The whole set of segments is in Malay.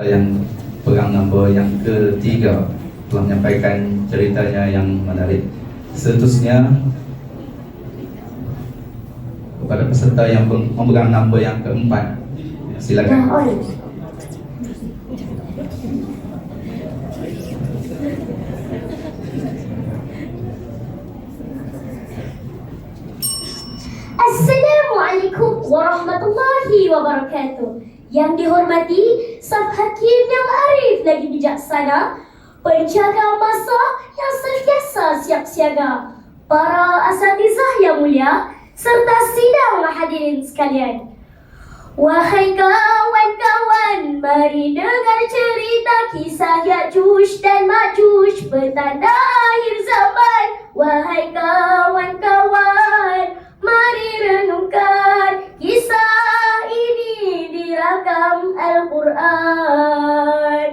Yang pegang nombor yang ketiga telah menyampaikan ceritanya yang menarik. Seterusnya kepada peserta yang memegang nombor yang keempat, silakan. Assalamualaikum warahmatullahi wabarakatuh. Yang dihormati Saf Hakim yang arif lagi bijaksana, penjaga masa yang sentiasa siap siaga, para asatizah yang mulia, serta sidang hadirin sekalian. Wahai kawan-kawan, mari dengar cerita kisah Ya'juj dan Ma'juj, petanda akhir zaman. Wahai kawan-kawan, mari renungkan kisah ini di ragam Al-Quran.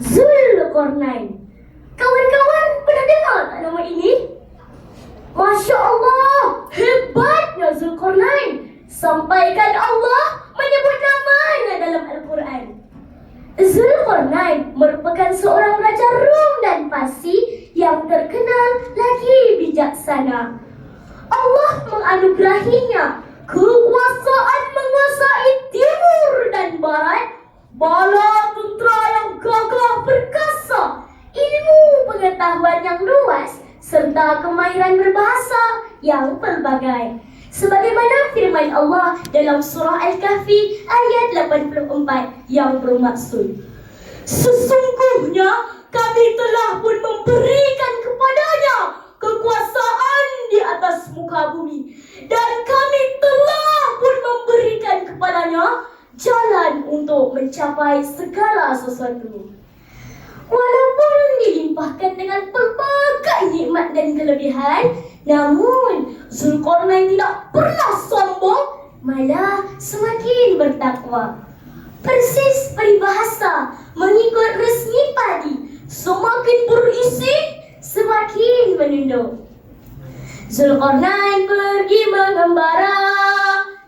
Zulkarnain. Kawan-kawan pernah dengar tak nama ini? Masya Allah, hebatnya Zulkarnain. Sampaikan Allah menyebut namanya dalam Al-Quran. Zulkarnain merupakan seorang raja Rum dan Parsi yang terkenal lagi bijaksana. Allah menganugerahinya kekuasaan menguasai timur dan barat, bala tentera yang gagah perkasa, ilmu pengetahuan yang luas, serta kemahiran berbahasa yang pelbagai. Sebagaimana firman Allah dalam surah Al-Kahfi ayat 84 yang bermaksud, sesungguhnya kami telah pun memberikan kepadanya kekuasaan di atas muka bumi, dan kami telah pun memberikan kepadanya jalan untuk mencapai segala sesuatu. Walaupun dilimpahkan dengan pelbagai nikmat dan kelebihan, namun Zulkarnain tidak pernah sombong, malah semakin bertakwa. Persis peribahasa mengikut resmi padi, semakin berisi semakin menunduk. Zulkarnain pergi mengembara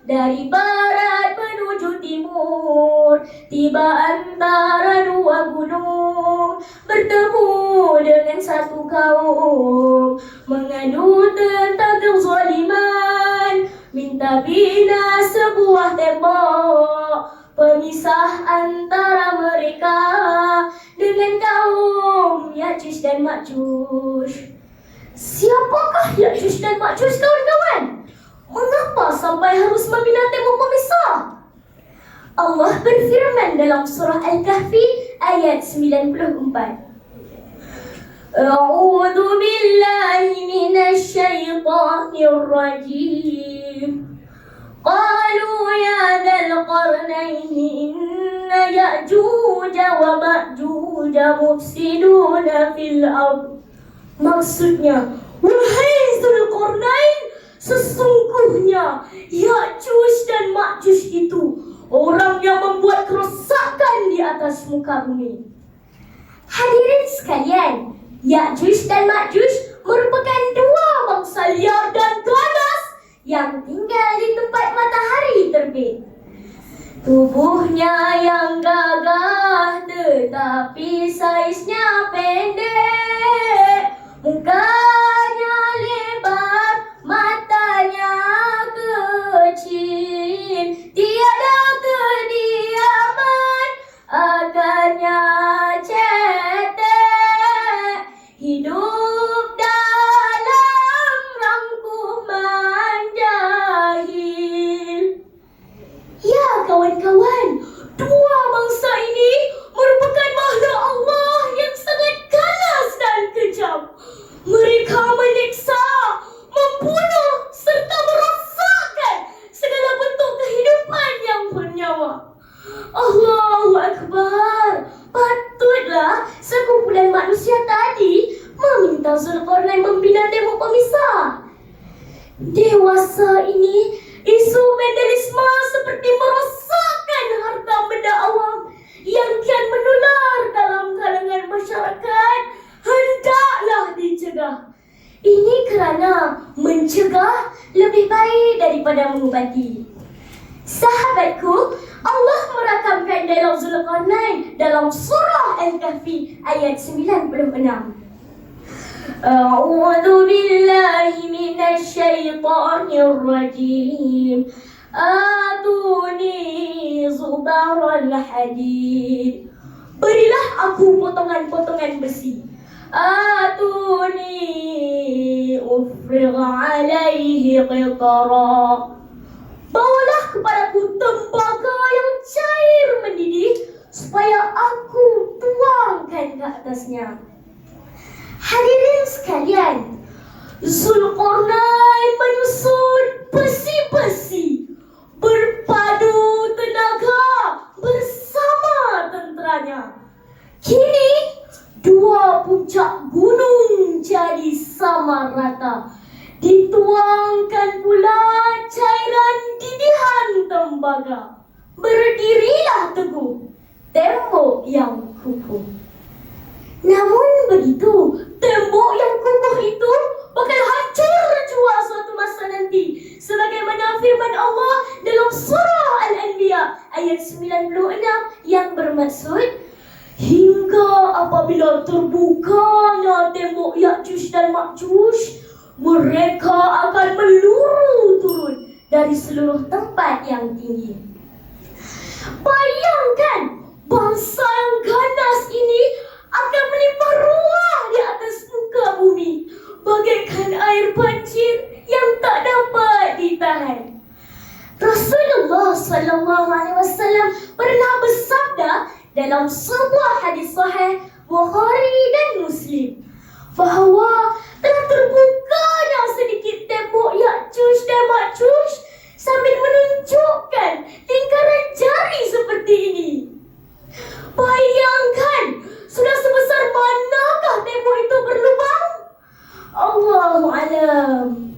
dari barat menuju timur, tiba antara dua gunung, bertemu dengan satu kaum, mengadu tentang kezaliman, minta bina sebuah tembok pemisah antara mereka dengan kaum Ya'juj dan Ma'juj. Siapakah Ya'juj dan Ma'juj, kawan-kawan? Mengapa sampai harus membina tembok pemisah? Allah berfirman dalam surah Al-Kahfi ayat 94. A'udzu billahi minasy syaithanir rajim. Qalu ya dzal qarnaini inna Ya'juj wa Ma'juj mufsiduna fil ardh. Maksudnya, wahai Zulkarnain, sesungguhnya Ya'juj dan Ma'juj itu orang yang membuat kerosakan di atas muka bumi. Hadirin sekalian, Ya'juj dan Ma'juj merupakan dua bangsa liar dan ganas yang tinggal di tempat matahari terbit. Tubuhnya yang gagah tetapi saiznya pendek, mukanya lebar, matanya kecil, tiada kediaman, akarnya cetek, hidup dalam rangkuman jahil. Ya kawan-kawan, dua bangsa ini merupakan makhluk Allah yang sangat ganas dan kejam. Mereka menyiksa, membunuh, serta merosakkan segala bentuk kehidupan yang bernyawa. Allahu Akbar. Patutlah sekumpulan manusia tadi meminta Zulkarnain membina tembok pemisah. Dewasa ini, isu vandalisme seperti merosakkan harta benda awam yang kian menular dalam kalangan masyarakat hendaklah dicegah. Ini kerana mencegah lebih baik daripada mengubati. Sahabatku, Allah merakamkan disebutkan dalam Zulkarnain dalam surah Al-Kahfi ayat 96. A'udzu billahi minasy syaithanir rajim. Atuni zubaral hadid. Berilah aku potongan-potongan besi. Atuni ufrigh alaihi qitara. Bawalah kepadaku tembaga yang cair mendidih supaya aku tuangkan ke atasnya. Hadirin sekalian, Zulkarnain menyusun besi-besi berpadu tenaga bersama tenteranya. Kini dua puncak gunung jadi sama rata. Dituangkan pula cairan didihan tembaga. Berdirilah teguh tembok yang kukuh. Namun begitu, tembok yang kukuh itu bakal hancur jua suatu masa nanti, sebagaimana firman Allah dalam surah Al-Anbiya ayat 96 yang bermaksud, hingga apabila terbukanya tembok Ya'juj dan Ma'juj, mereka akan meluru turun dari seluruh tempat yang tinggi. Bayangkan, bangsa yang ganas ini akan melimpah ruah di atas muka bumi, bagaikan air banjir yang tak dapat ditahan. Rasulullah SAW pernah bersabda dalam sebuah hadis sahih Bukhari dan Muslim bahawa telah terbukanya sedikit tembok Ya'juj dan Ma'juj sambil menunjukkan lingkaran jari seperti ini. Bayangkan, sudah sebesar manakah tembok itu berlubang? Allahu a'lam.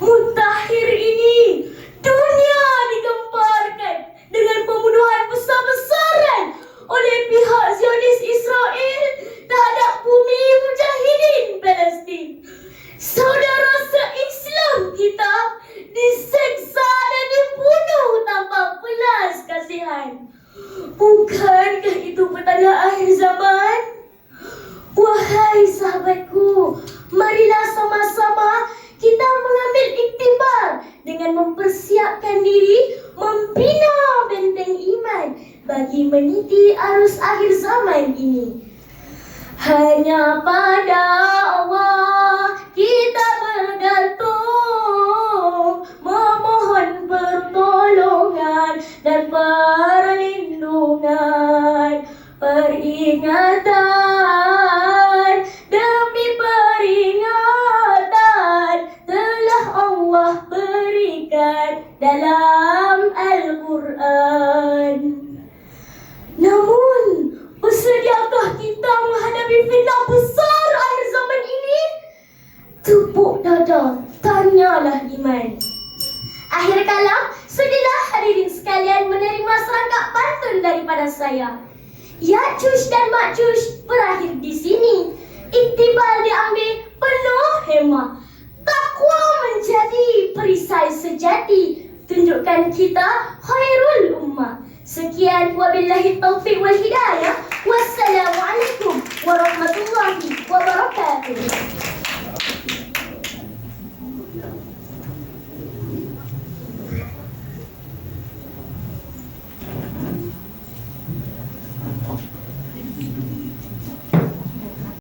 Mutakhir ini, dunia digemparkan dengan pembunuhan besar-besaran oleh pihak Zionis Israel terhadap bumi mujahidin Palestin. Saudara se-Islam kita diseksa dan dibunuh tanpa belas kasihan. Bukankah itu petanda akhir zaman? Wahai sahabatku, marilah sama-sama kita mengambil iktibar dengan mempersiapkan diri membina benteng iman bagi meniti arus akhir zaman ini. Hanya pada Allah kita bergantung, memohon pertolongan dan perlindungan. Peringatan demi peringatan telah Allah berikan dalam Al-Quran. Namun, bersediakah kita menghadapi fitnah besar akhir zaman ini? Tepuk dada, tanyalah iman. Akhir kalam, sudilah hadirin sekalian menerima serangkap pantun daripada saya. Ya'juj dan Ma'juj berakhir di sini. Iktibar diambil penuh hemah. Takwa menjadi perisai sejati. Tunjukkan kita khairul ummah. Sekian, wabillahi taufiq wal hidayah. Wassalamualaikum warahmatullahi wabarakatuh. Oh.